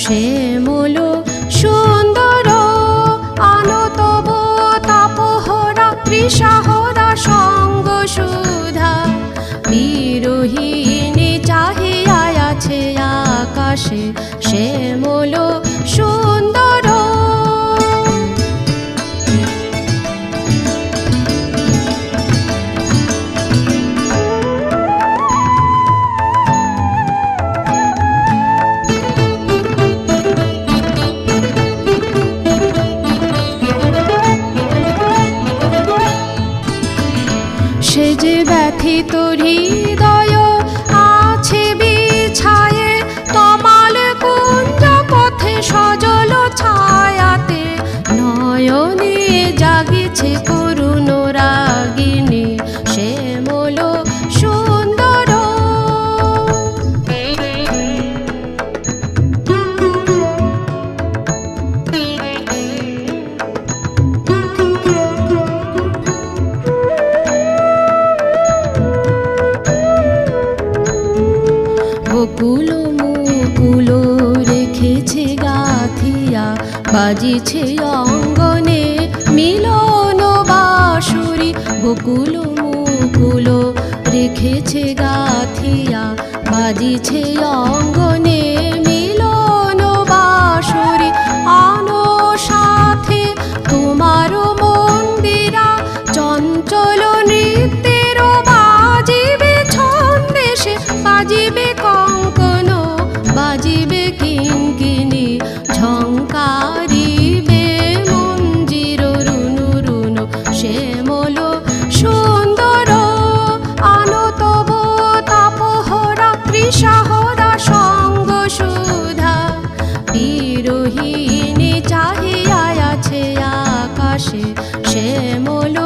শ্যামল সুন্দর আনতব তাপহরা তৃষাহরা সঙ্গ সুধা বিরোহিণী চাহিয়া আছে আকাশে শ্যামল সুন্দর। সে যে ব্যথিত হৃদয় আছে বিছায়ে তমাল কুঞ্জ পথে সজল ছায়াতে নয়নে জাগিছে করুণ রাগিনী শ্যামল সুন্দর। বকুল মুকুল রেখেছে গাথিয়া বাজিছে অঙ্গনে মিলন বাঁশুরি। বকুল মুকুল রেখেছে গাথিয়া বাজিছে অঙ্গনে মিলন বাঁশুরি। আনো সাথে তোমার মন্দিরা চঞ্চল নৃত্যের বাজিবে ছন্দেশে বাজিবে কঙ্কন বাজিবে কিঙ্কিণী ঝঙ্কারিবে মঞ্জির রুনু রুনু শ্যামল সুন্দর আনতব তাপহরা তৃষাহরা সঙ্গ সুধা বিরোহিণী চাহিয়া আছে আকাশে শ্যামল